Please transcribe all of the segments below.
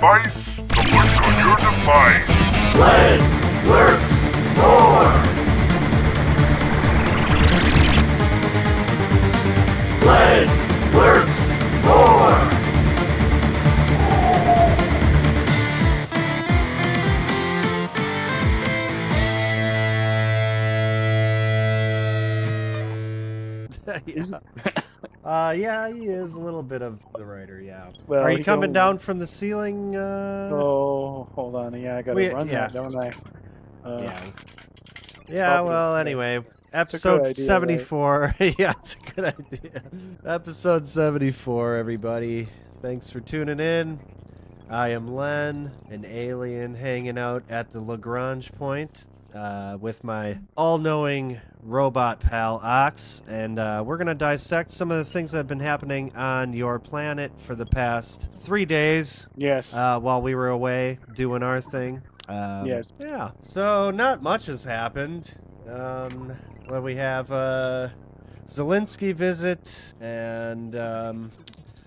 advice to look on your device. Len Lurks Moar. Len Lurks Moar. Yeah, he is a little bit of the writer, yeah. Well, Are you he coming don't- down from the ceiling? Oh, hold on. Yeah, I gotta run that, don't I? Yeah, probably, well, yeah. anyway, It's a good episode idea, 74. Yeah, it's a good idea. Episode 74, everybody. Thanks for tuning in. I am Len, an alien hanging out at the Lagrange point with my all-knowing robot pal Ox, and we're going to dissect some of the things that have been happening on your planet for the past 3 days. Yes. While we were away doing our thing. Yes. Yeah. So not much has happened. Well, we have Zelensky visit and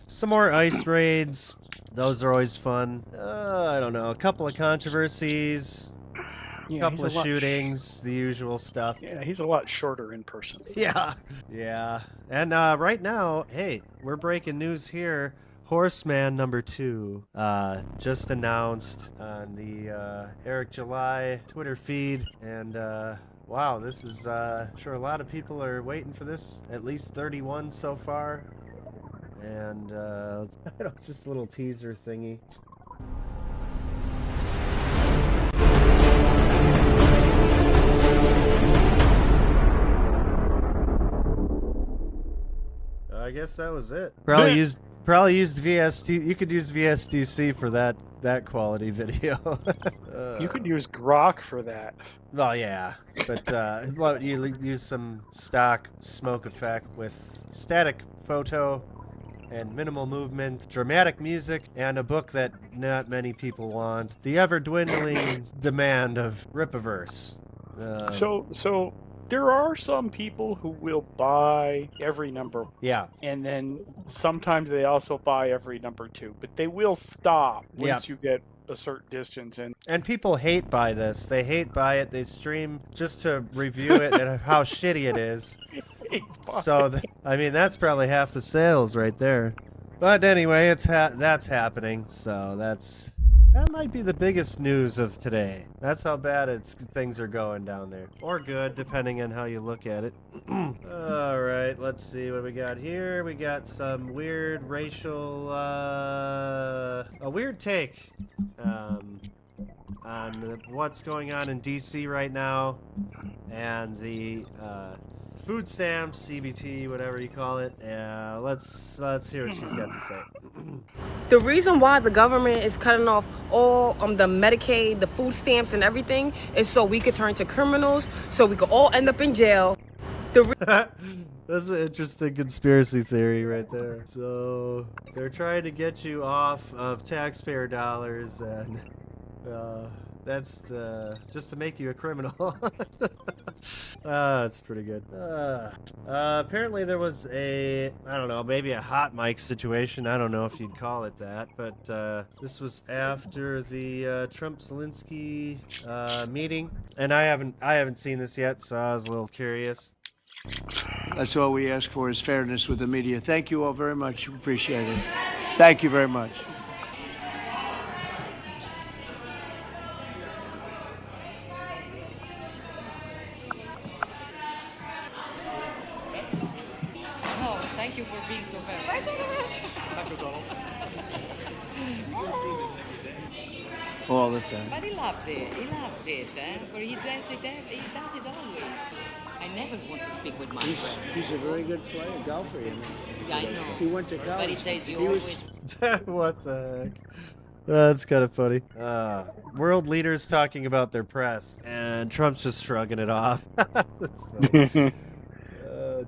some more ice raids. Those are always fun. I don't know. A couple of controversies. A couple of shootings. The usual stuff. Yeah, he's a lot shorter in person. Yeah. Yeah. And right now, hey, we're breaking news here. Horseman number 2 just announced on the Eric July Twitter feed, and wow, this is I'm sure a lot of people are waiting for this. At least 31 so far, and it's just a little teaser thingy. I guess that was it. Probably used VSD. You could use VSDC for that quality video. You could use Grok for that. Well, yeah, but you use some stock smoke effect with static photo and minimal movement, dramatic music, and a book that not many people want. The ever-dwindling demand of Ripiverse. So there are some people who will buy every number. Yeah. And then sometimes they also buy every number 2, but they will stop once you get a certain distance in. And people hate by this. They hate by it. They stream just to review it and how shitty it is. So, I mean, that's probably half the sales right there. But anyway, that's happening. So that might be the biggest news of today. That's how bad things are going down there. Or good, depending on how you look at it. Alright, let's see what we got here. We got some weird racial... a weird take on what's going on in D.C. right now. And the food stamps, CBT, whatever you call it. Let's hear what she's got to say. The reason why the government is cutting off all the Medicaid, the food stamps and everything is so we could turn to criminals, so we could all end up in jail. That's an interesting conspiracy theory right there. So they're trying to get you off of taxpayer dollars, and that's just to make you a criminal. That's pretty good. Apparently there was I don't know, maybe a hot mic situation. I don't know if you'd call it that, but this was after the Trump-Zelensky meeting, and I haven't seen this yet, so I was a little curious. That's all we ask for is fairness with the media. Thank you all very much. Appreciate it. Thank you very much. Thank you for being so fair. All the time. But he loves it. He loves it. For he does it always. I never want to speak with my friend. He's a very good player, golfer, you know. Yeah, I know. He went to college. But he says you always... What the heck? That's kind of funny. World leaders talking about their press, and Trump's just shrugging it off. That's funny.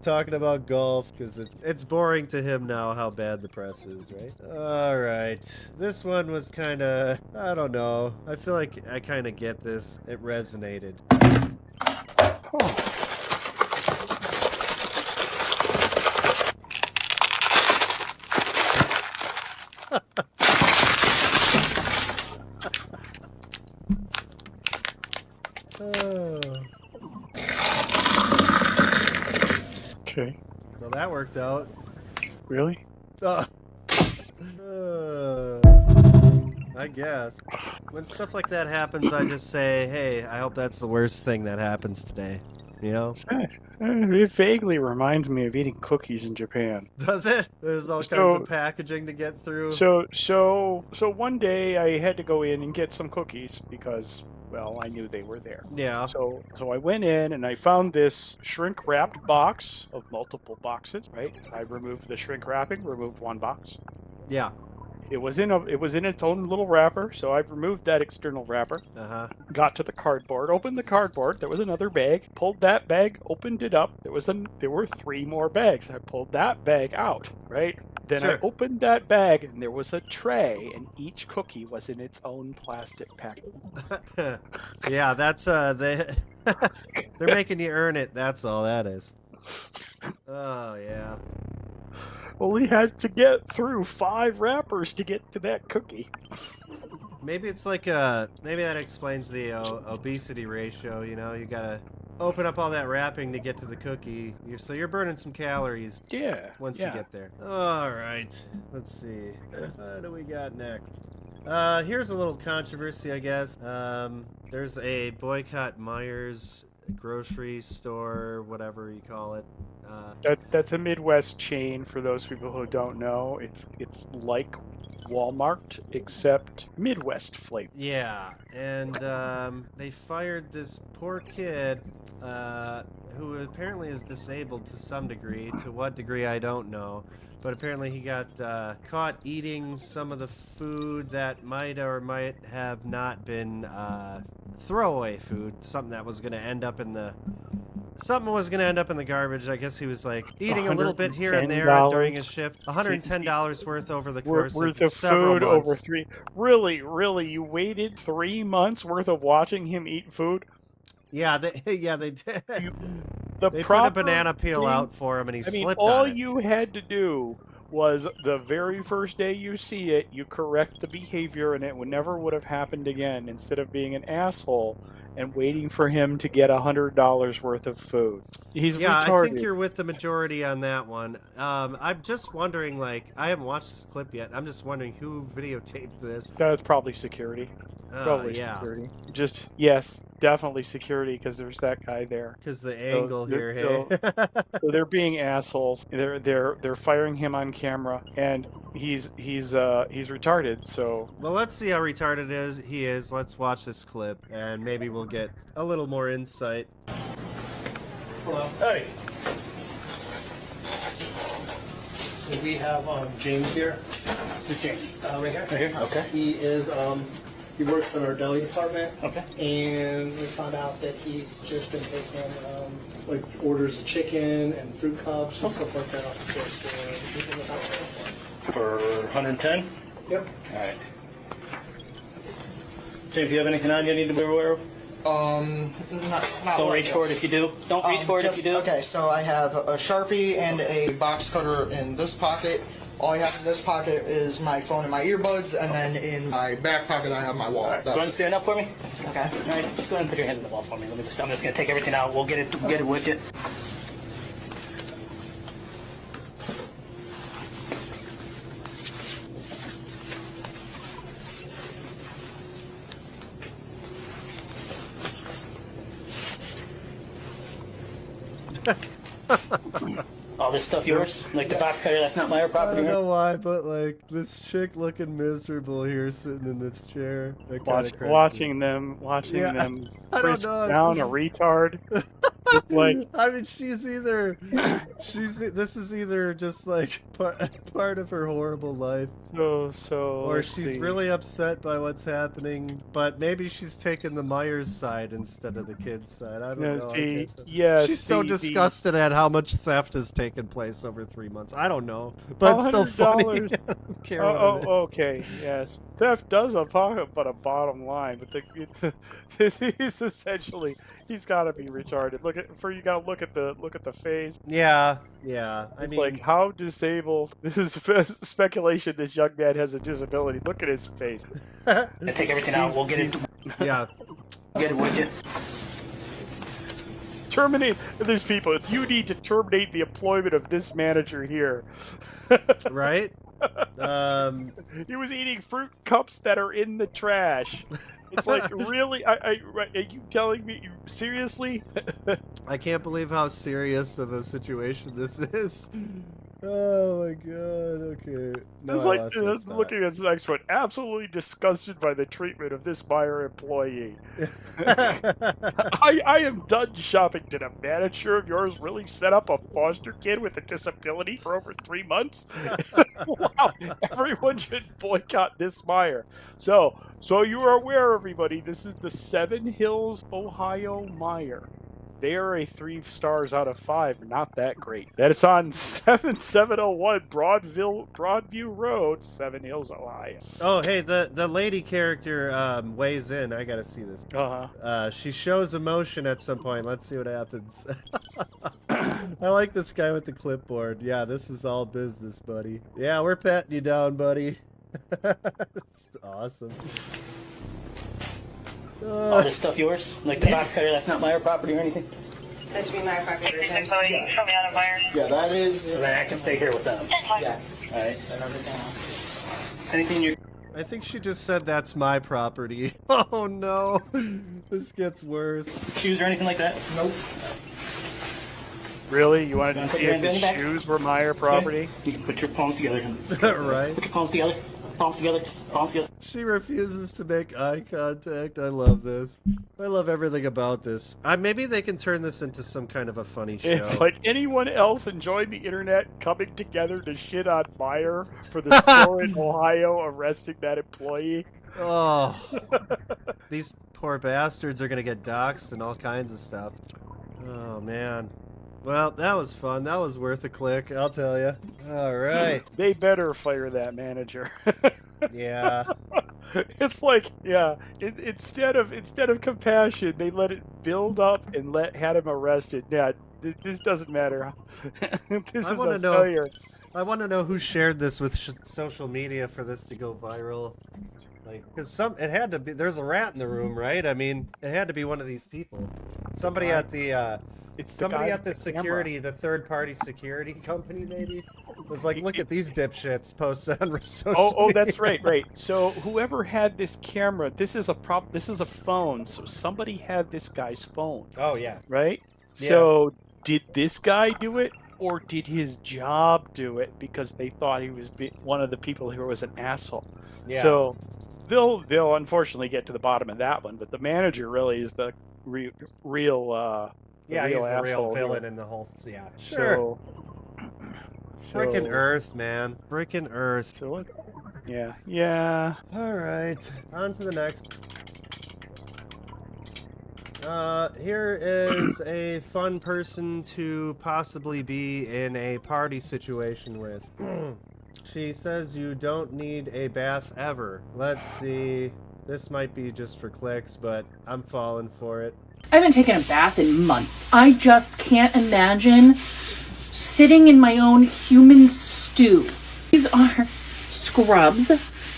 Talking about golf, because it's boring to him now how bad the press is, right? Alright. This one was kind of, I don't know. I feel like I kind of get this. It resonated. Oh. Well, that worked out. Really? I guess. When stuff like that happens, I just say, hey, I hope that's the worst thing that happens today. You know? It vaguely reminds me of eating cookies in Japan. Does it? There's all kinds of packaging to get through. So one day I had to go in and get some cookies because, well, I knew they were there. Yeah. So I went in and I found this shrink wrapped box of multiple boxes. Right. I removed the shrink wrapping, removed one box. Yeah. It was in its own little wrapper, so I've removed that external wrapper. Got to the cardboard, opened the cardboard. There was another bag. Pulled that bag, opened it up. There were 3 more bags. I pulled that bag out. Right. Then I opened that bag, and there was a tray, and each cookie was in its own plastic package. Yeah, that's they're making you earn it. That's all that is. Oh yeah. Only had to get through 5 wrappers to get to that cookie. Maybe it's like maybe that explains the obesity ratio. You know, you gotta open up all that wrapping to get to the cookie. So you're burning some calories. Yeah. Once you get there. All right. Let's see. What do we got next? Here's a little controversy, I guess. There's a boycott Meijer's grocery store, whatever you call it. That's a Midwest chain for those people who don't know. It's like Walmart, except Midwest flavor. Yeah, and they fired this poor kid who apparently is disabled to some degree. To what degree, I don't know. But apparently he got caught eating some of the food that might or might have not been throwaway food. Something that was going to end up in the... Something was going to end up in the garbage. I guess he was like eating a little bit here and there during his shift. $110 worth over the course of several food months. Over 3. Really, you waited 3 months worth of watching him eat food? Yeah, they did. They put a proper banana peel out for him, and he slipped all on it. you had to do was the very first day you see it, you correct the behavior, and it never would have happened again. Instead of being an asshole and waiting for him to get $100 worth of food, he's retarded. I think you're with the majority on that one. I'm just wondering, like, I haven't watched this clip yet. I'm just wondering who videotaped this. That's probably security. Security. Yes, definitely security, because there's that guy there. Because the angle here, so they're being assholes. They're firing him on camera, and he's retarded. So well, let's see how retarded he is. Let's watch this clip, and maybe we'll get a little more insight. Hello. Hey. So we have James here. Who's James? Right here. Right here. Okay. He is he works in our deli department. Okay. And we found out that he's just been taking like orders of chicken and fruit cups and stuff like that off the store for the people without For 110? Yep. All right. James, do you have anything on you need to be aware of? Not Don't like reach for it if you do. Don't reach for it if you do. Okay, so I have a Sharpie and a box cutter in this pocket. All I have in this pocket is my phone and my earbuds, and then in my back pocket I have my wallet. All right. Go ahead and stand up for me. Okay. All right, just go ahead and put your hand in the wall for me. I'm just gonna take everything out. We'll get it with you. All this stuff yours? Like the box cutter, that's not my property. I don't know why, but like this chick looking miserable here, sitting in this chair. Watching them frisk down a retard. It's like, I mean, this is either just like part of her horrible life, or she's really upset by what's happening, but maybe she's taking the Meijer's side instead of the kid's side. I don't know. She's so disgusted at how much theft has taken place over 3 months. I don't know, but it's still funny. Okay, yes, theft does a bottom line, but he's essentially he's got to be retarded. You got to look at the face. Yeah. It's like, how disabled? This is speculation. This young man has a disability. Look at his face. Take everything out. We'll get it. Yeah. Get it with you. terminate. There's people. You need to terminate the employment of this manager here. Right? He was eating fruit cups that are in the trash. It's like, really? Are you telling me seriously? I can't believe how serious of a situation this is. Oh my god, okay. No, It's I like, lost my spot. looking at this next one, absolutely disgusted by the treatment of this Meijer employee. I am done shopping. Did a manager of yours really set up a foster kid with a disability for over 3 months? Wow, everyone should boycott this Meijer. So you are aware, everybody, this is the Seven Hills, Ohio Meijer. They are a 3 stars out of 5. Not that great. That is on 7701 Broadview Road, Seven Hills, Ohio. Oh, hey, the lady character weighs in. I gotta see this. She shows emotion at some point. Let's see what happens. I like this guy with the clipboard. Yeah, this is all business, buddy. Yeah, we're patting you down, buddy. It's awesome. All this stuff yours? Like the box cutter, that's not Meijer property or anything? That should be my property. Yeah, that is. So then I can stay here with them. Yeah. Alright. Anything you. I think she just said that's my property. Oh no. This gets worse. Shoes or anything like that? Nope. Really? You wanted to see if his shoes were Meijer property? Okay. You can put your palms together. Right. Put your palms together. Palms together. Palms together. She refuses to make eye contact. I love this. I love everything about this. Maybe they can turn this into some kind of a funny show. It's like anyone else enjoying the internet coming together to shit on Meijer for the store in Ohio arresting that employee. Oh. These poor bastards are going to get doxxed and all kinds of stuff. Oh, man. Well, that was fun. That was worth a click, I'll tell you. All right. They better fire that manager. Yeah. It's like, yeah, instead of compassion, they let it build up and had him arrested. Yeah, this doesn't matter. This is a failure. I want to know who shared this with social media for this to go viral. Like, because it had to be. There's a rat in the room, right? I mean, it had to be one of these people. Somebody at the. Somebody at the security, the third-party security company, maybe, was like, "Look at these dipshits posted on social media." That's right. So whoever had this camera, this is a phone. So somebody had this guy's phone. Oh yeah. Right. Yeah. So did this guy do it, or did his job do it because they thought he was one of the people who was an asshole? Yeah. So they'll unfortunately get to the bottom of that one. But the manager really is the real. Yeah, he's the real villain in the whole. Yeah, sure. Frickin' Earth, man. Frickin' Earth. So, yeah. All right, on to the next. Here is a fun person to possibly be in a party situation with. She says you don't need a bath ever. Let's see. This might be just for clicks, but I'm falling for it. I haven't taken a bath in months. I just can't imagine sitting in my own human stew. These are scrubs.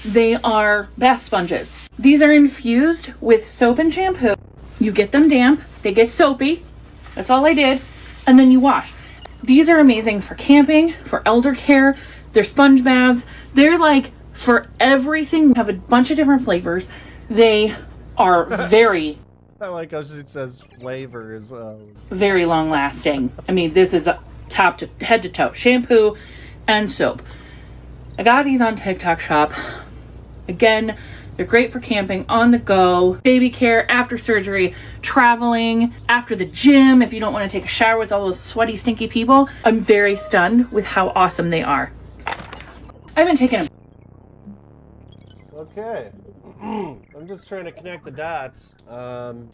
They are bath sponges. These are infused with soap and shampoo. You get them damp, they get soapy. That's all I did. And then you wash. These are amazing for camping, for elder care. They're sponge baths. They're like for everything. Have a bunch of different flavors. They are very... I like how she says flavors. Very long lasting. I mean, this is a top to head to toe. Shampoo and soap. I got these on TikTok Shop. Again, they're great for camping, on the go, baby care, after surgery, traveling, after the gym, if you don't want to take a shower with all those sweaty, stinky people. I'm very stunned with how awesome they are. I haven't taken a... Okay. I'm just trying to connect the dots.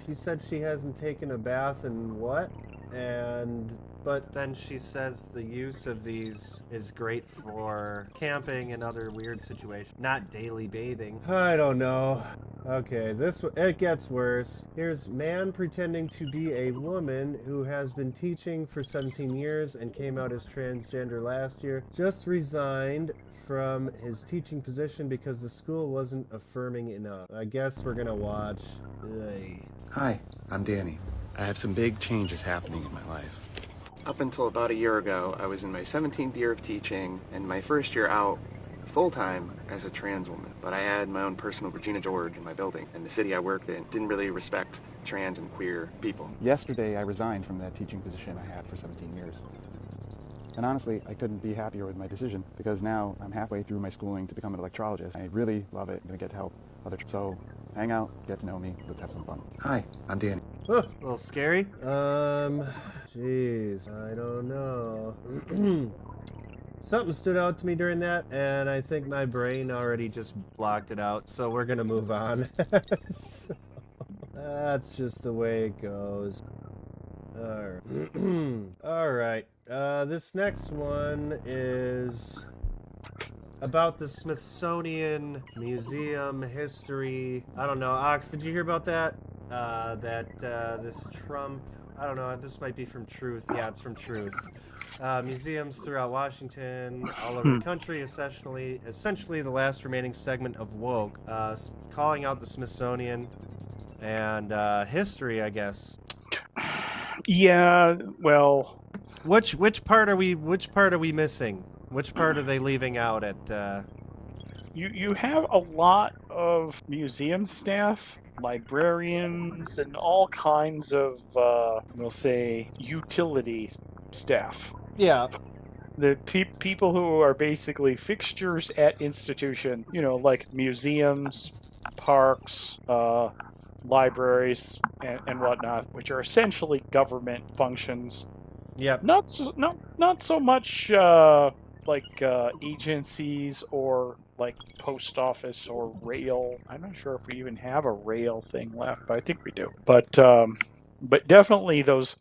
She said she hasn't taken a bath in what? And but then she says the use of these is great for camping and other weird situations, not daily bathing. I don't know. Okay, it gets worse. Here's man pretending to be a woman who has been teaching for 17 years and came out as transgender last year. Just resigned from his teaching position because the school wasn't affirming enough. I guess we're gonna watch. Ugh. Hi, I'm Danny. I have some big changes happening in my life. Up until about a year ago, I was in my 17th year of teaching and my first year out full-time as a trans woman. But I had my own personal Regina George in my building, and the city I worked in didn't really respect trans and queer people. Yesterday, I resigned from that teaching position I had for 17 years. And honestly, I couldn't be happier with my decision because now I'm halfway through my schooling to become an electrologist. I really love it. I'm going to get to help others. So hang out, get to know me, let's have some fun. Hi, I'm Danny. Oh, a little scary. Jeez, I don't know. Something stood out to me during that, and I think my brain already just blocked it out, so we're gonna move on. So, that's just the way it goes. Alright. This next one is about the Smithsonian Museum history. I don't know. Ox, did you hear about that? This Trump... I don't know, this might be from Truth. Yeah, it's from Truth. Museums throughout Washington, all over the country, essentially the last remaining segment of woke, calling out the Smithsonian and history, I guess. Yeah, well, which part are we missing? Which part are they leaving out at? You have a lot of museum staff, librarians, and all kinds of we'll say utility staff. Yeah. The people who are basically fixtures at institution, like museums, parks, libraries, and whatnot, which are essentially government functions. Yep. Not so much like agencies or like post office or rail. I'm not sure if we even have a rail thing left, but I think we do. But definitely those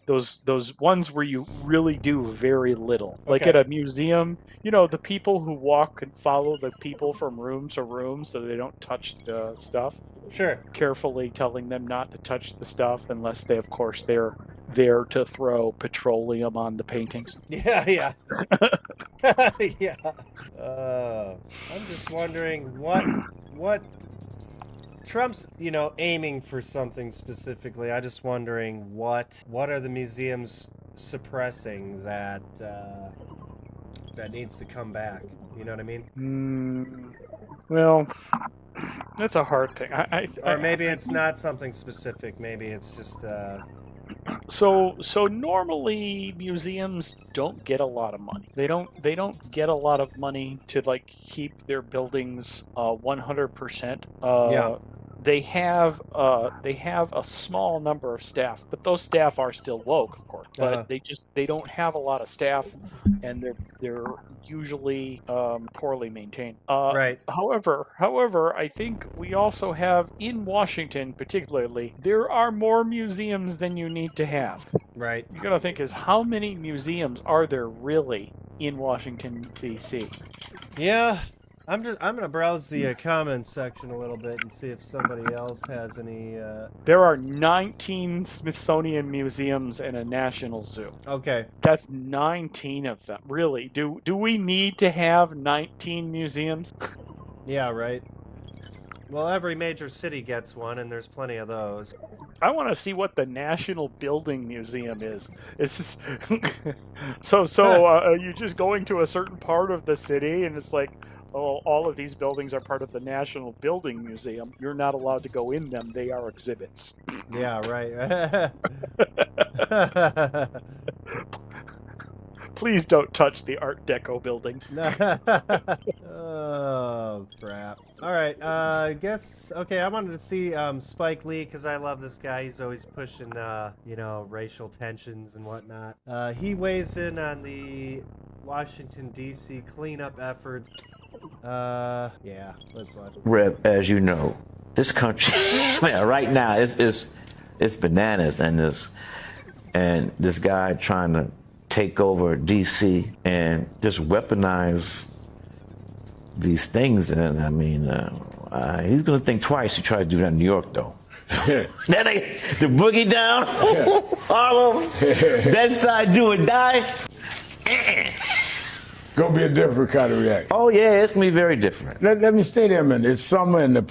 ones where you really do very little. Okay. Like at a museum, the people who walk and follow the people from room to room so they don't touch the stuff. Sure. Carefully telling them not to touch the stuff unless they, of course, they're there to throw petroleum on the paintings. Yeah. Yeah. I'm just wondering what Trump's, aiming for something specifically. I'm just wondering what are the museums suppressing that needs to come back? You know what I mean? Well, that's a hard thing. Or maybe it's not something specific. Maybe it's just. So normally museums don't get a lot of money. They don't get a lot of money to keep their buildings 100%. Yeah. They have a small number of staff, but those staff are still woke, of course. But they don't have a lot of staff, and they're usually poorly maintained. Right. However, I think we also have in Washington, particularly, there are more museums than you need to have. Right. You gotta think is how many museums are there really in Washington D.C.? Yeah. I'm gonna browse the comments section a little bit and see if somebody else has any. There are 19 Smithsonian museums and a national zoo. Okay. That's 19 of them. Really? Do we need to have 19 museums? Yeah, right. Well, every major city gets one, and there's plenty of those. I want to see what the National Building Museum is. It's just you're just going to a certain part of the city, and it's like, oh, all of these buildings are part of the National Building Museum. You're not allowed to go in them. They are exhibits. Yeah, right. Please don't touch the Art Deco building. Oh, crap. All right, I guess, okay, I wanted to see Spike Lee, because I love this guy. He's always pushing, racial tensions and whatnot. He weighs in on the Washington, D.C. cleanup efforts. Yeah, let's watch it. Rep, as you know, this country, right now, it's bananas, and this guy trying to take over DC and just weaponize these things. And I mean, he's going to think twice to try to do that in New York, though. That ain't the boogie down, Harlem, that side do or die. Gonna be a different kind of reaction. Oh yeah, it's gonna be very different. Let me stay there a minute. It's summer and the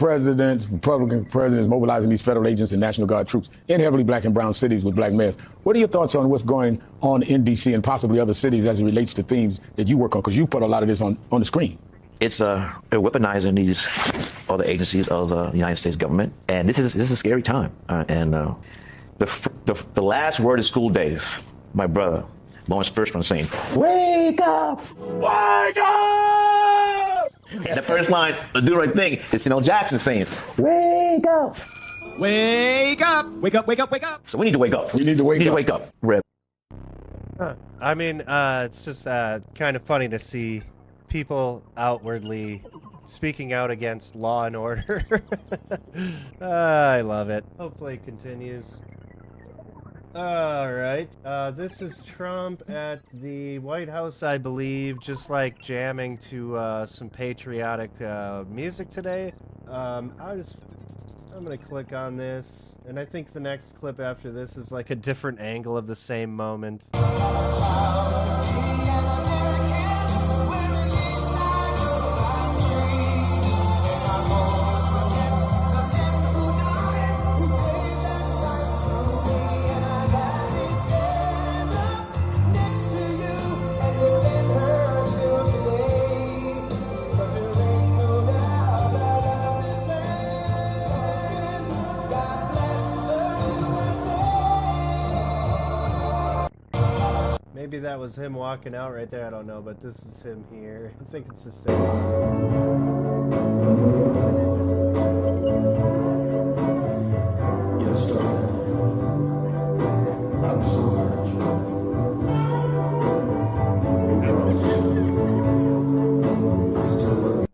Republican president is mobilizing these federal agents and National Guard troops in heavily black and brown cities with black mayors. What are your thoughts on what's going on in DC and possibly other cities as it relates to themes that you work on? Because you put a lot of this on the screen. It's they're weaponizing these other agencies of the United States government, and this is a scary time. The last word of school days, my brother, Lawrence Fishburne saying, "Wake up! Wake up!" The first line, the do the right thing, is Jackson saying, "Wake up! Wake up! Wake up! Wake up! Wake up!" So we need to wake up. We need to wake up. Rip. I mean, it's just kind of funny to see people outwardly speaking out against law and order. I love it. Hopefully it continues. Alright, this is Trump at the White House, I believe, just like jamming to some patriotic music today. I'm gonna click on this, and I think the next clip after this is like a different angle of the same moment. Maybe that was him walking out right there, I don't know, but this is him here. I think it's the same. Yes, sir. I'm sorry.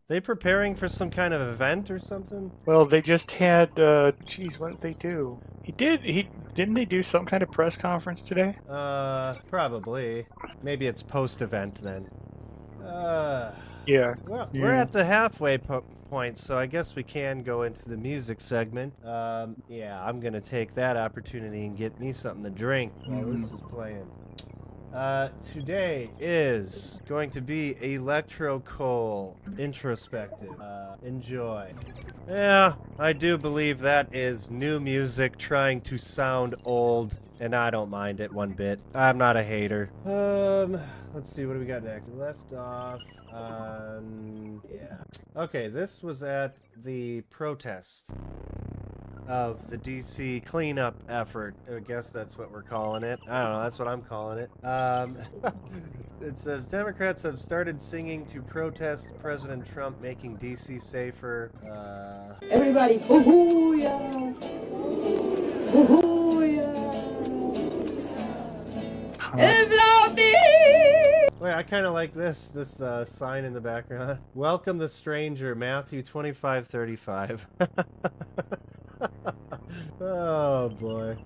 They preparing for some kind of event or something? Well, they just had, geez, what did they do? Didn't they do some kind of press conference today? Probably. Maybe it's post-event then. Yeah. Well, we're at the halfway point, so I guess we can go into the music segment. Yeah, I'm gonna take that opportunity and get me something to drink while this is playing. Today is going to be Electro Coal Introspective. Enjoy. Yeah, I do believe that is new music trying to sound old, and I don't mind it one bit. I'm not a hater. Let's see, what do we got next? Left off on... yeah. Okay, this was at the protest of the DC cleanup effort. I guess that's what we're calling it. I don't know, that's what I'm calling it. It says Democrats have started singing to protest President Trump making DC safer. Everybody, hoo-hoo-ya! Hoo-hoo-ya! Wait, I kind of like this sign in the background. Welcome the stranger, Matthew 25:35. Oh boy.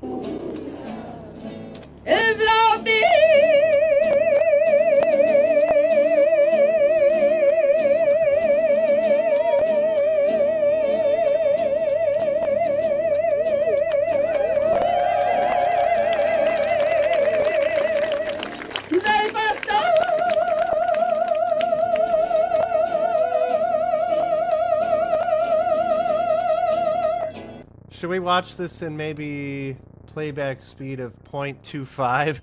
Should we watch this in maybe playback speed of 0.25?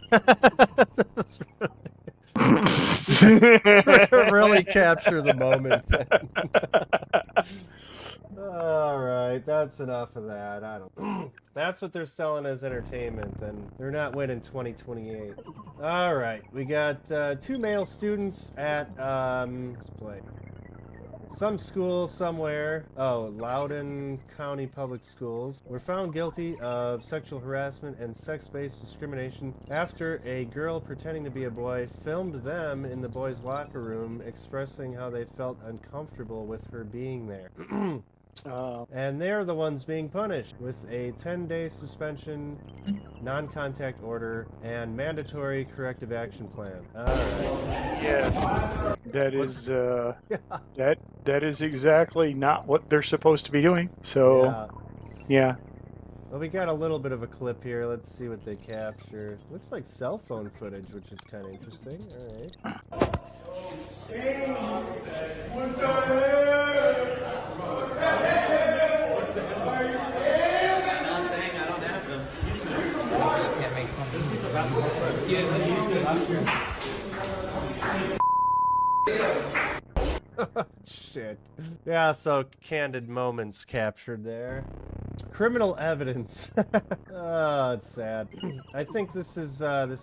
Really capture the moment. Alright, that's enough of that. I don't. That's what they're selling as entertainment, and they're not winning 2028. Alright, we got 2 male students at let's play. Some school somewhere, Loudoun County Public Schools, were found guilty of sexual harassment and sex-based discrimination after a girl pretending to be a boy filmed them in the boys' locker room expressing how they felt uncomfortable with her being there. And they're the ones being punished with a 10-day suspension, non-contact order, and mandatory corrective action plan. All right. Yeah, that is that is exactly not what they're supposed to be doing. So, yeah. Well, we got a little bit of a clip here. Let's see what they capture. Looks like cell phone footage, which is kind of interesting. All right. What the hell? I'm not saying I don't have them. You can't make fun of me. Shit. Yeah, so candid moments captured there. Criminal evidence. Oh, it's sad. I think this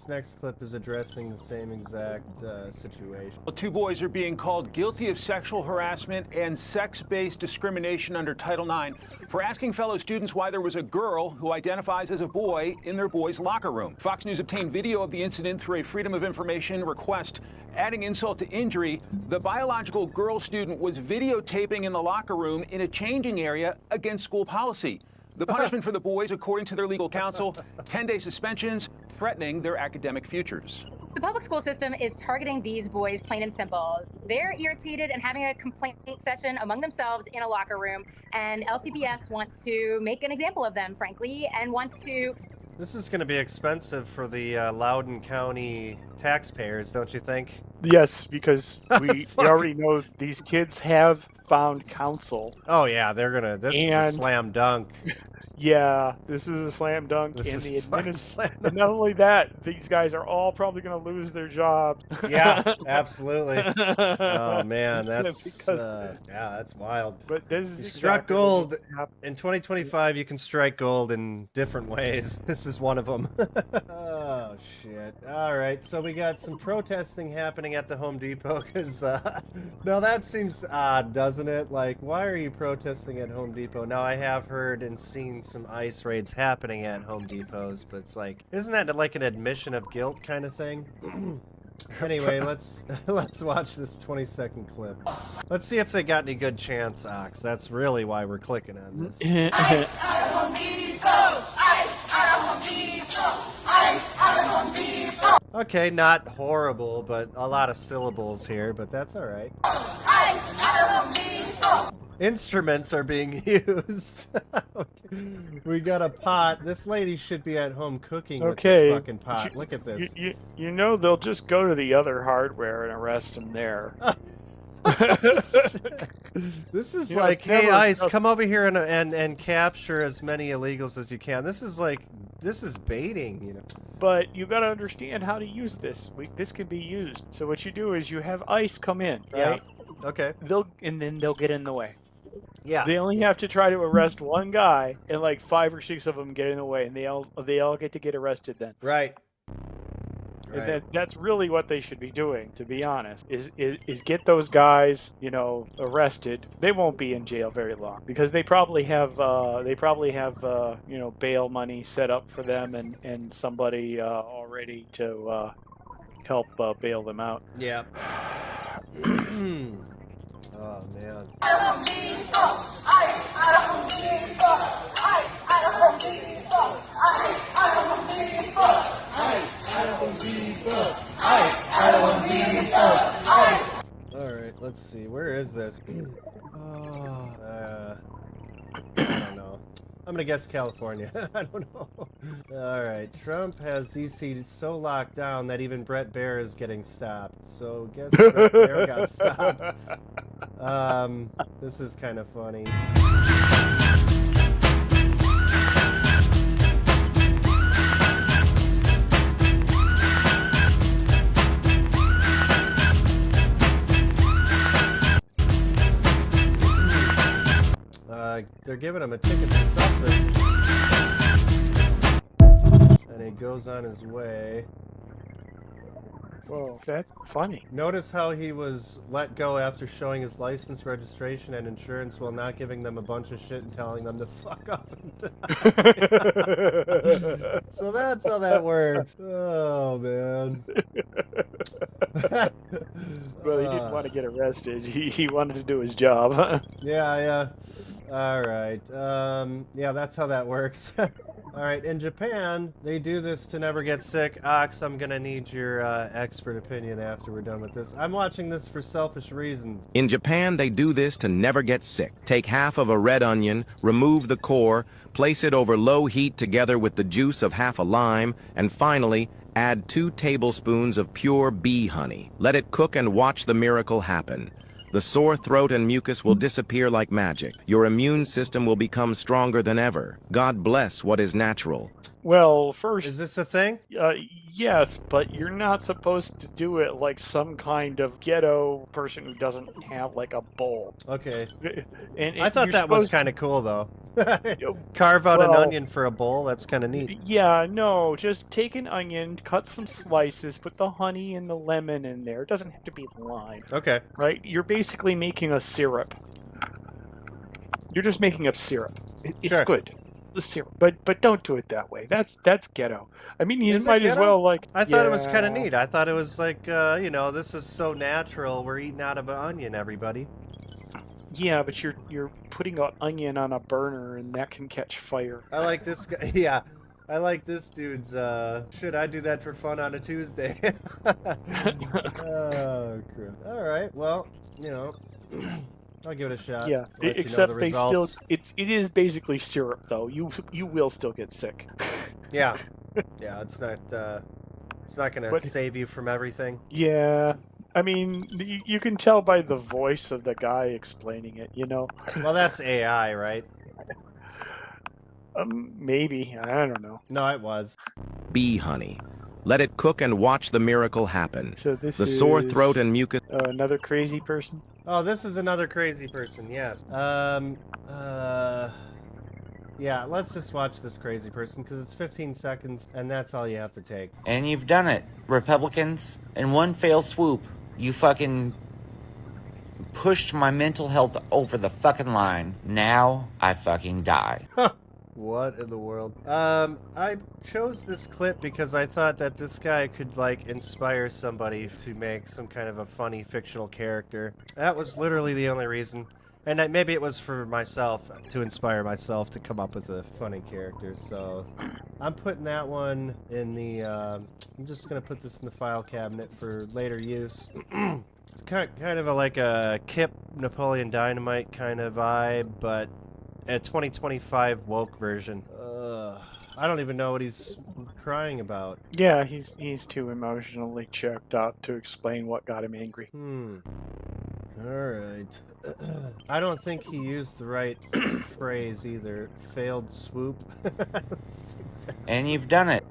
next clip is addressing the same exact situation. Well, 2 boys are being called guilty of sexual harassment and sex-based discrimination under Title IX for asking fellow students why there was a girl who identifies as a boy in their boys' locker room. Fox News obtained video of the incident through a Freedom of Information request. Adding insult to injury, the biological girl student was videotaping in the locker room in a changing area against school policy. The punishment for the boys, according to their legal counsel, 10-day suspensions, threatening their academic futures. The public school system is targeting these boys, plain and simple. They're irritated and having a complaint session among themselves in a locker room, and LCPS wants to make an example of them, frankly, and wants to... This is going to be expensive for the Loudoun County taxpayers, don't you think? Yes, because we already know these kids have found counsel. Oh yeah, they're gonna. This is a slam dunk. Yeah, this is a slam dunk, and the administration. And not only that, these guys are all probably going to lose their jobs. Yeah, absolutely. Oh man, that's that's wild. But this is you struck gold in 2025. You can strike gold in different ways. This is one of them. Oh shit! All right, so we got some protesting happening at the Home Depot because now that seems odd, doesn't it? Like, why are you protesting at Home Depot? Now I have heard and seen some ICE raids happening at Home Depots, but it's like, isn't that like an admission of guilt kind of thing? Anyway, let's watch this 20-second clip. Let's see if they got any good chants, Ox. That's really why we're clicking on this. Okay, not horrible, but a lot of syllables here, but that's all right. Instruments are being used. We got a pot. This lady should be at home cooking with this fucking pot. Look at this. You know they'll just go to the other hardware and arrest them there. This is like, hey, ICE, come over here and capture as many illegals as you can. This is baiting, you know. But you got to understand how to use this. This can be used. So what you do is you have ICE come in, right? Yeah. Okay. Then they'll get in the way. Yeah. They only have to try to arrest one guy, and like 5 or 6 of them get in the way, and they all get to get arrested then. Right. And that's really what they should be doing, to be honest, is get those guys, you know, arrested. They won't be in jail very long because they probably have you know, bail money set up for them and somebody already to help bail them out. Yeah. Oh man. Alright, let's see. Where is this? I don't know. I'm gonna guess California. I don't know. Alright, Trump has DC so locked down that even Brett Baer is getting stopped. So guess Brett Baer got stopped. This is kind of funny. They're giving him a ticket for something. And he goes on his way. Whoa, that's funny. Notice how he was let go after showing his license, registration, and insurance while not giving them a bunch of shit and telling them to fuck off and die. So that's how that works. Oh, man. Well, he didn't want to get arrested. He wanted to do his job. Yeah. All right. Yeah, that's how that works. All right. In Japan, they do this to never get sick. Ox, I'm gonna need your expert opinion after we're done with this. I'm watching this for selfish reasons. In Japan, they do this to never get sick. Take half of a red onion, remove the core, place it over low heat together with the juice of half a lime, and finally, add 2 tablespoons of pure bee honey. Let it cook and watch the miracle happen. The sore throat and mucus will disappear like magic. Your immune system will become stronger than ever. God bless what is natural. Well, first... Is this a thing? Yes, but you're not supposed to do it like some kind of ghetto person who doesn't have, like, a bowl. Okay. And I thought that was kind of cool, though. Carve out an onion for a bowl? That's kind of neat. Yeah, no, just take an onion, cut some slices, put the honey and the lemon in there. It doesn't have to be lime. Okay. Right? You're basically making a syrup. You're just making up syrup. It's Sure. good. The syrup, but don't do it that way. That's ghetto. I mean, you Is it might as ghetto? well like. I thought it was kind of neat. I thought it was like, this is so natural. We're eating out of an onion, everybody. Yeah, but you're putting an onion on a burner, and that can catch fire. I like this guy. Yeah, I like this dude's. Should I do that for fun on a Tuesday? Oh, crap. All right. Well, I'll give it a shot. Yeah, Let except the they still. results. It is basically syrup, though. You will still get sick. Yeah. Yeah. It's not gonna save you from everything. Yeah. I mean, you can tell by the voice of the guy explaining it, Well, that's AI, right? Maybe. I don't know. No, it was. Bee honey. Let it cook and watch the miracle happen. So this the sore is, throat and mucus. Another crazy person? Oh, this is another crazy person, yes. Yeah, let's just watch this crazy person, because it's 15 seconds, and that's all you have to take. And you've done it, Republicans. In one fell swoop, you fucking pushed my mental health over the fucking line. Now I fucking die. What in the world? I chose this clip because I thought that this guy could, inspire somebody to make some kind of a funny fictional character. That was literally the only reason. And maybe it was for myself, to inspire myself to come up with a funny character. So I'm putting that one in the, I'm just going to put this in the file cabinet for later use. It's kind of like a Kip Napoleon Dynamite kind of vibe, but a 2025 woke version. I don't even know what he's crying about. Yeah, he's too emotionally checked out to explain what got him angry. Alright. I don't think he used the right phrase either. Failed swoop. And you've done it,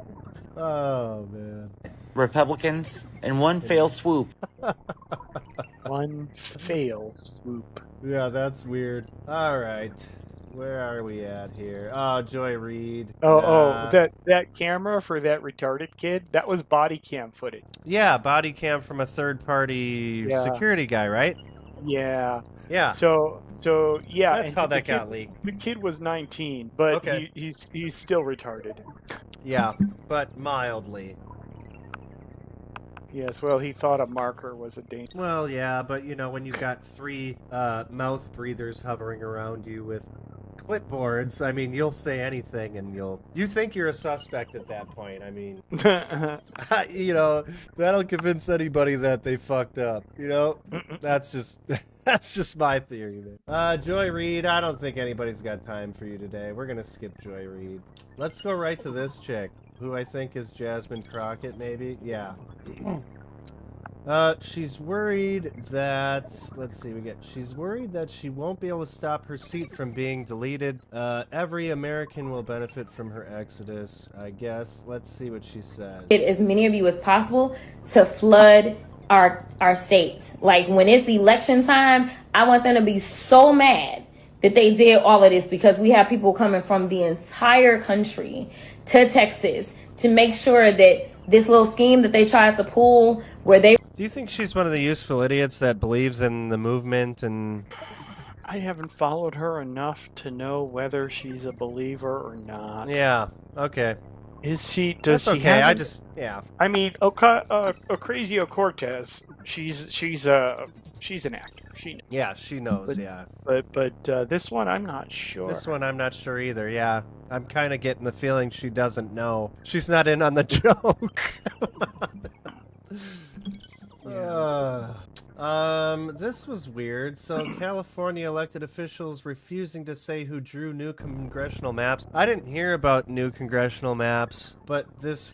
Oh, man. Republicans. In one fell swoop. One fail swoop. Yeah, that's weird. Alright. Where are we at here? Oh, Joy Reid. That camera for that retarded kid, that was body cam footage. Yeah, body cam from a third-party security guy, right? Yeah. Yeah. So yeah. That's how that got leaked. The kid was 19, but Okay. he's still retarded. Yeah, but mildly. Yes, well, he thought a marker was a danger. Well, yeah, but when you've got 3 mouth breathers hovering around you with clipboards, I mean, you'll say anything and you think you're a suspect at that point. I mean, that'll convince anybody that they fucked up. That's just my theory, man. Joy Reid, I don't think anybody's got time for you today. We're gonna skip Joy Reid. Let's go right to this chick, who I think is Jasmine Crockett, maybe? Yeah. She's worried that, she's worried that she won't be able to stop her seat from being deleted. Every American will benefit from her exodus, I guess. Let's see what she said. Get as many of you as possible to flood our state. Like, when it's election time, I want them to be so mad that they did all of this, because we have people coming from the entire country to Texas to make sure that this little scheme that they tried to pull where they... Do you think she's one of the useful idiots that believes in the movement and... I haven't followed her enough to know whether she's a believer or not. Yeah, okay. Is she? Does That's she okay. have? Yeah. I mean, Ocasio-Cortez. She's an actor. She knows. But this one, I'm not sure. This one, I'm not sure either. Yeah, I'm kind of getting the feeling she doesn't know. She's not in on the joke. This was weird. So California elected officials refusing to say who drew new congressional maps. I didn't hear about new congressional maps, but this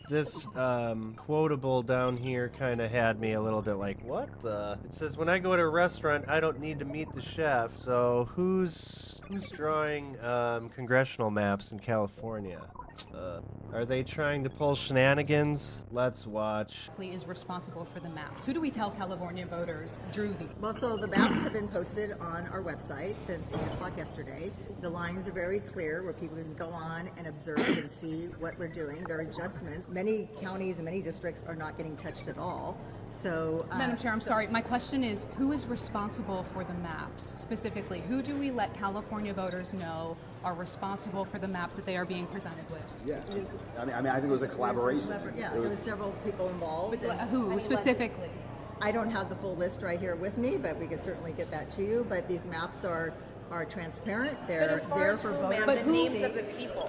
quotable down here kind of had me a little bit like, what the? It says, when I go to a restaurant, I don't need to meet the chef. So who's drawing congressional maps in California? Are they trying to pull shenanigans? Let's watch. Is responsible for the maps. Who do we tell California voters drew these? Well, so the maps have been posted on our website since 8 o'clock yesterday. The lines are very clear where people can go on and observe and see what we're doing. There are adjustments. Many counties and many districts are not getting touched at all. So, Madam Chair, I'm sorry. My question is, who is responsible for the maps? Specifically, who do we let California voters know are responsible for the maps that they are being presented with? Yeah, I mean, I think it was a collaboration. There was several people involved. Who specifically? I don't have the full list right here with me, but we could certainly get that to you. But these maps are transparent. They're there for voters. But to who? see.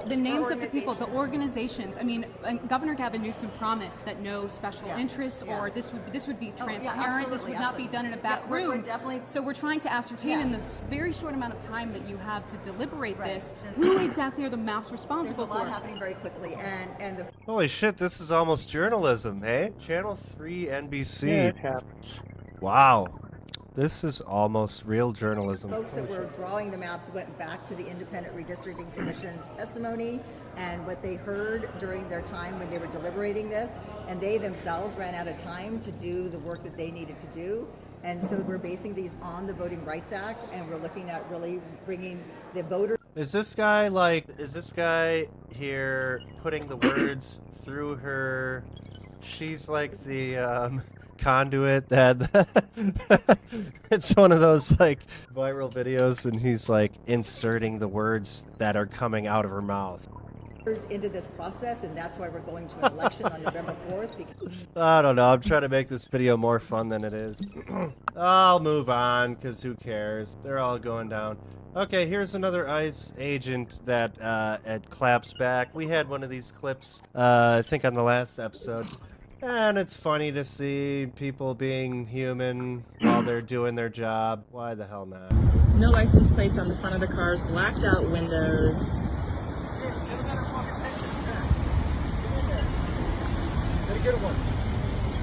The names of the people, the organizations. I mean, Governor Gavin Newsom promised that no special interests or this would be transparent. This would not be done in a back room. We're definitely. So we're trying to ascertain in this very short amount of time that you have to deliberate this, who exactly are the maps responsible for? There's a lot happening very quickly, and the Holy shit, this is almost journalism, hey? Channel 3 NBC. Yeah, it happens. Wow. This is almost real journalism. folks that were drawing the maps went back to the Independent Redistricting Commission's testimony and what they heard during their time when they were deliberating this, and they themselves ran out of time to do the work that they needed to do. And so we're basing these on the Voting Rights Act, and we're looking at really bringing the voters. Is this guy here putting the words through her? She's like the conduit that it's one of those like viral videos, and he's like inserting the words that are coming out of her mouth into this process, and that's why we're going to an election on November 4th. I don't know. I'm trying to make this video more fun than it is. I'll move on, because who cares? They're all going down. Okay, here's another ICE agent that claps back. We had one of these clips, I think on the last episode. And it's funny to see people being human while they're doing their job. Why the hell not? No license plates on the front of the cars, blacked out windows.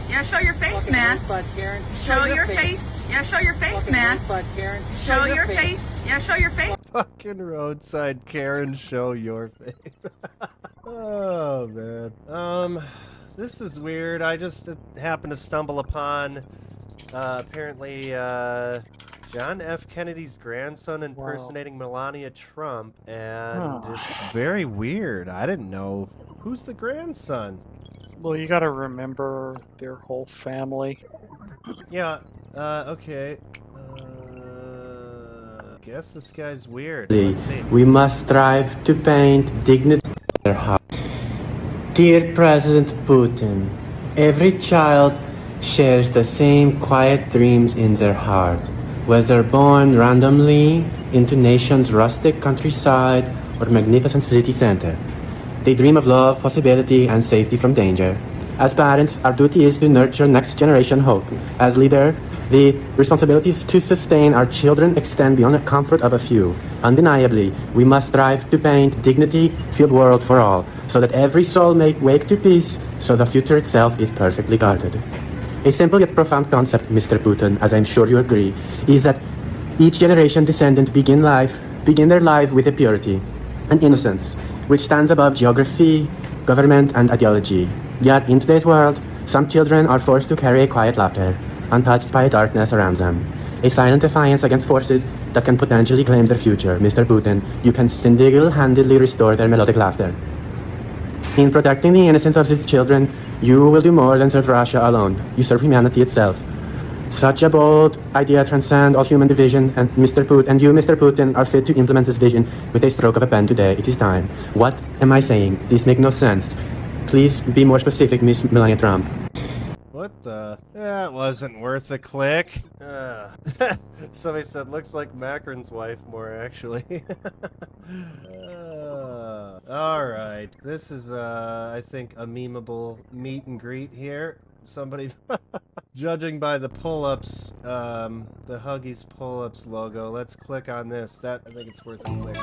Yeah, show your face, man. Show your face. Yeah, show your face, man. Show your face. Yeah, show your face. Fucking roadside Karen, show your face. Oh, man. This is weird. I just happened to stumble upon, apparently, John F. Kennedy's grandson impersonating Melania Trump, and it's very weird. I didn't know. Who's the grandson? Well, you gotta remember their whole family. Yeah, okay. Guess this guy's weird. Let's see. We must strive to paint dignity in their heart. Dear President Putin, every child shares the same quiet dreams in their heart, whether born randomly into nation's rustic countryside or magnificent city center. They dream of love, possibility, and safety from danger. As parents, our duty is to nurture next generation hope. As leader, the responsibilities to sustain our children extend beyond the comfort of a few. Undeniably, we must strive to paint dignity-filled world for all, so that every soul may wake to peace, so the future itself is perfectly guarded. A simple yet profound concept, Mr. Putin, as I'm sure you agree, is that each generation descendant begin their life with a purity, an innocence, which stands above geography, government, and ideology. Yet, in today's world, some children are forced to carry a quiet laughter, untouched by darkness around them. A silent defiance against forces that can potentially claim their future. Mr. Putin, you can single-handedly restore their melodic laughter. In protecting the innocence of these children, You will do more than serve Russia alone. You serve humanity itself. Such a bold idea transcends all human division, and Mr. Putin, are fit to implement this vision with a stroke of a pen today. It is time. What am I saying? This makes no sense. Please be more specific, Miss Melania Trump. What the? That wasn't worth a click. Somebody said, looks like Macron's wife more, actually. Alright, this is, I think, a memeable meet and greet here. Somebody, judging by the pull-ups, the Huggies pull-ups logo, let's click on this. I think it's worth a click.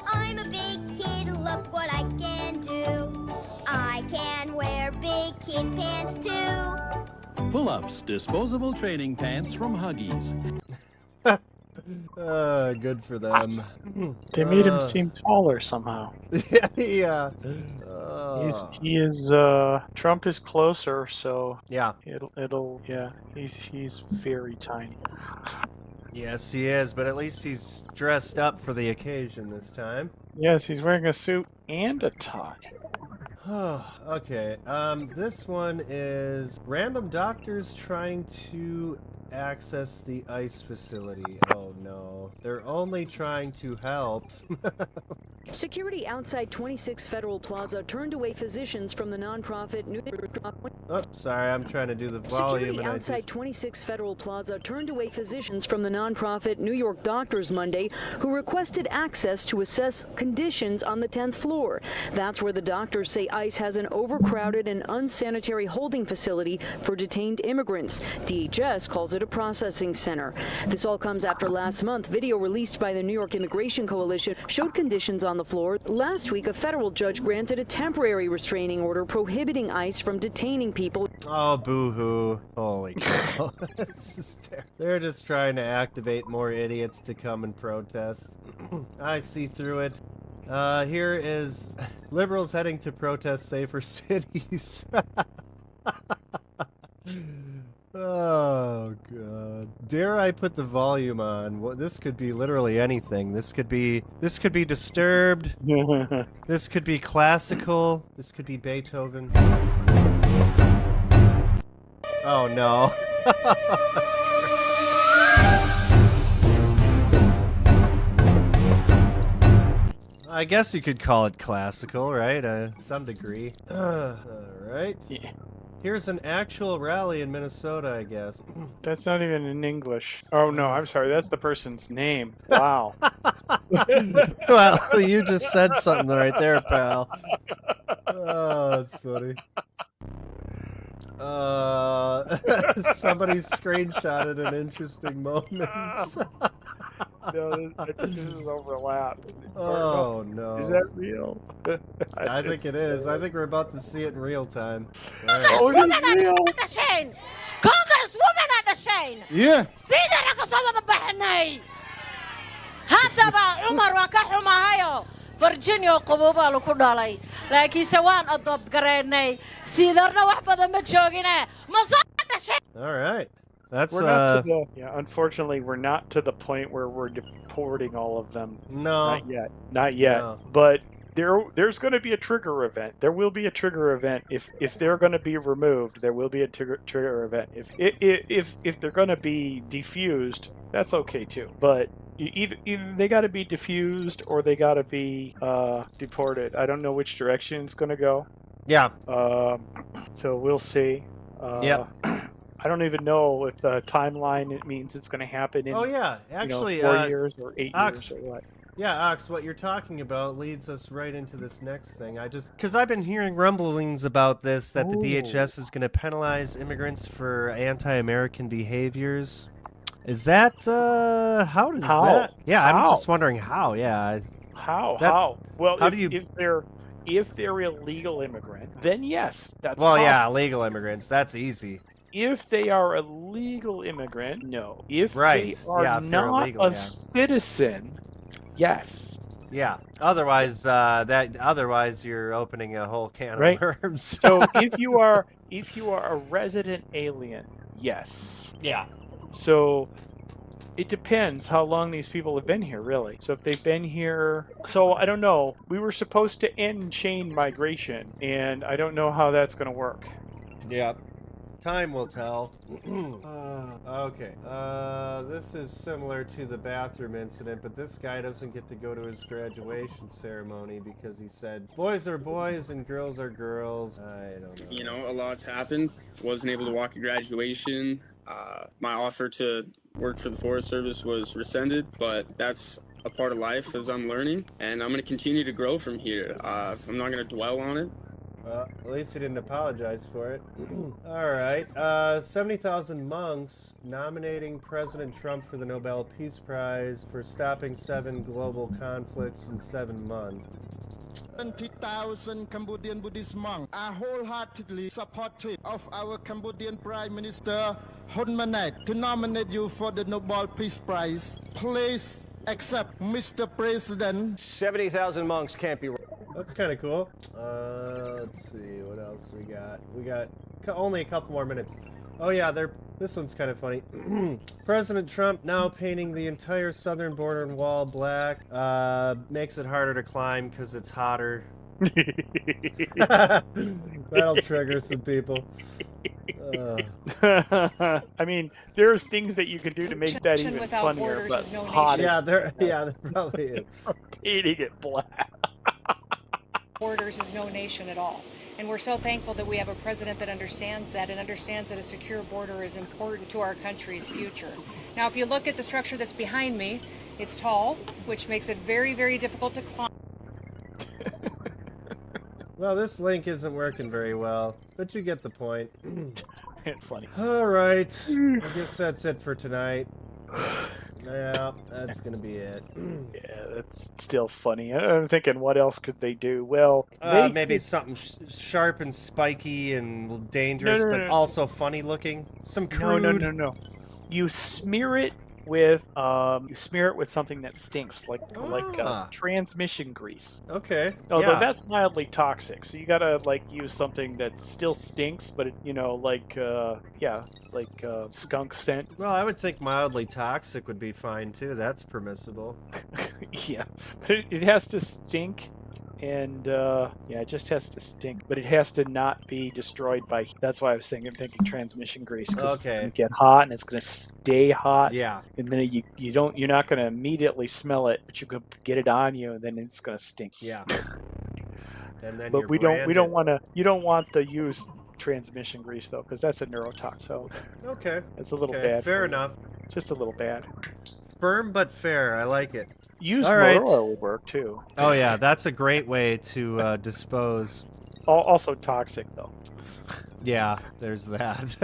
I'm a big kid, look what I can do. I can wear big kid pants too. Pull-ups, disposable training pants from Huggies. Good for them. They made him seem taller somehow. Yeah. Trump is closer, so yeah. He's very tiny. Yes, he is, but at least he's dressed up for the occasion this time. Yes, he's wearing a suit and a tie. Okay, this one is random doctors trying to access the ICE facility. Oh no, they're only trying to help. Security outside 26 Federal Plaza turned away physicians from the nonprofit New York. Oh, sorry, I'm trying to do the volume. Security outside 26 Federal Plaza turned away physicians from the nonprofit New York Doctors Monday, who requested access to assess conditions on the 10th floor. That's where the doctors say ICE has an overcrowded and unsanitary holding facility for detained immigrants. DHS calls it a processing center. This all comes after last month, video released by the New York Immigration Coalition showed conditions on the floor. Last week, a federal judge granted a temporary restraining order prohibiting ICE from detaining people. Oh, boo-hoo. Holy cow. They're just trying to activate more idiots to come and protest. I see through it. Here is liberals heading to protest safer cities. Oh, God. Dare I put the volume on? Well, this could be literally anything. This could be Disturbed. This could be classical. This could be Beethoven. Oh, no. I guess you could call it classical, right? Some degree. Alright. Yeah. Here's an actual rally in Minnesota, I guess. That's not even in English. Oh, no, I'm sorry. That's the person's name. Wow. Well, you just said something right there, pal. Oh, that's funny. Somebody screenshotted an interesting moment. No, this is overlapped. Oh, no. Is that real? I think it is. I think we're about to see it in real time. Congresswoman at the Shane! Congresswoman at the Shane! Yeah. Sidana ka soo wada baxnay! Haddaba Umar waan ka xumahayo. Virginia qabooba lagu dhalay. Laakiinse waan adopt gareynay. Sidarna wax badan ma joogine. Ma soo the Shane! All right. That's we're not to the, unfortunately, we're not to the point where we're deporting all of them. No. Not yet. No. But there's going to be a trigger event. There will be a trigger event if they're going to be removed. There will be a trigger event. If they're going to be defused, that's okay too. But either they got to be diffused or they got to be deported. I don't know which direction it's going to go. Yeah. So we'll see. Yeah. I don't even know if the timeline it means it's going to happen in. Oh yeah, actually, 4 years or 8 Ox, years or what. Yeah, Ox, what you're talking about leads us right into this next thing. Because I've been hearing rumblings about this, that the DHS is going to penalize immigrants for anti-American behaviors. Is that, how does that? Yeah, I'm just wondering how, yeah. How? Well, how do you... If they're illegal immigrant, then yes, that's well, possible. Yeah, illegal immigrants, that's easy. If they are a legal immigrant, no. If right. they are not illegal, a citizen, yes. Yeah. Otherwise, you're opening a whole can of worms. So if you are a resident alien, yes. Yeah. So It depends how long these people have been here, really. So if they've been here... So, I don't know. We were supposed to end chain migration, and I don't know how that's going to work. Yep. Time will tell. Okay. This is similar to the bathroom incident, but this guy doesn't get to go to his graduation ceremony because he said, boys are boys and girls are girls. I don't know. You know, a lot's happened. Wasn't able to walk at graduation. My offer to work for the Forest Service was rescinded, but that's a part of life as I'm learning, and I'm going to continue to grow from here. I'm not going to dwell on it. Well, at least he didn't apologize for it. Alright, 70,000 monks nominating President Trump for the Nobel Peace Prize for stopping 7 global conflicts in 7 months. 20,000 Cambodian Buddhist monks are wholeheartedly supportive of our Cambodian Prime Minister Hun Manet to nominate you for the Nobel Peace Prize. Please accept, Mr. President. 70,000 monks can't be wrong. That's kind of cool. Let's see, what else we got? We got only a couple more minutes. Oh yeah, this one's kind of funny. President Trump now painting the entire southern border wall black. Makes it harder to climb because it's hotter. That'll trigger some people. I mean, there's things that you can do to make that even funnier, but hot. Yeah, there probably is. Painting it black. Borders is no nation at all. And we're so thankful that we have a president that understands that and understands that a secure border is important to our country's future. Now, if you look at the structure that's behind me, it's tall, which makes it very, very difficult to climb. Well, this link isn't working very well, but you get the point. Funny. Alright, I guess that's it for tonight. Yeah, that's gonna be it. Yeah, that's still funny. I'm thinking, what else could they do? Well, maybe something sharp and spiky and dangerous, but also funny looking. Some crude. No. You smear it with something that stinks, like transmission grease. Okay. Although that's mildly toxic, so you gotta use something that still stinks, but like skunk scent. Well, I would think mildly toxic would be fine too. That's permissible. Yeah, but it has to stink. And it just has to stink, but it has to not be destroyed by. That's why I was thinking transmission grease. Cause it's gonna get hot and it's gonna stay hot. Yeah. And then you're not gonna immediately smell it, but you could get it on you, and then it's gonna stink. Yeah. And then but we don't want to. You don't want the used transmission grease though, because that's a neurotoxin. So okay, it's a little bad. Fair enough. Just a little bad. Firm but fair. I like it. Used motor oil would work too. Oh yeah, that's a great way to dispose. Also toxic though. Yeah, there's that.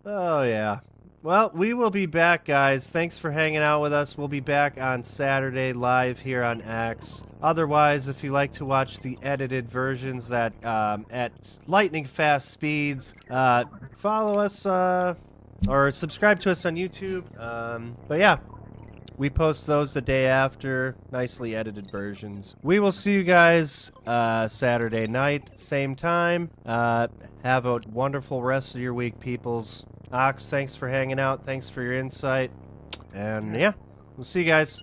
Oh yeah. Well, we will be back, guys. Thanks for hanging out with us. We'll be back on Saturday live here on X. Otherwise, if you like to watch the edited versions that at lightning fast speeds, follow us or subscribe to us on YouTube. But yeah, we post those the day after, nicely edited versions. We will see you guys Saturday night, same time. Have a wonderful rest of your week, peoples. Ox, thanks for hanging out. Thanks for your insight. And yeah, we'll see you guys.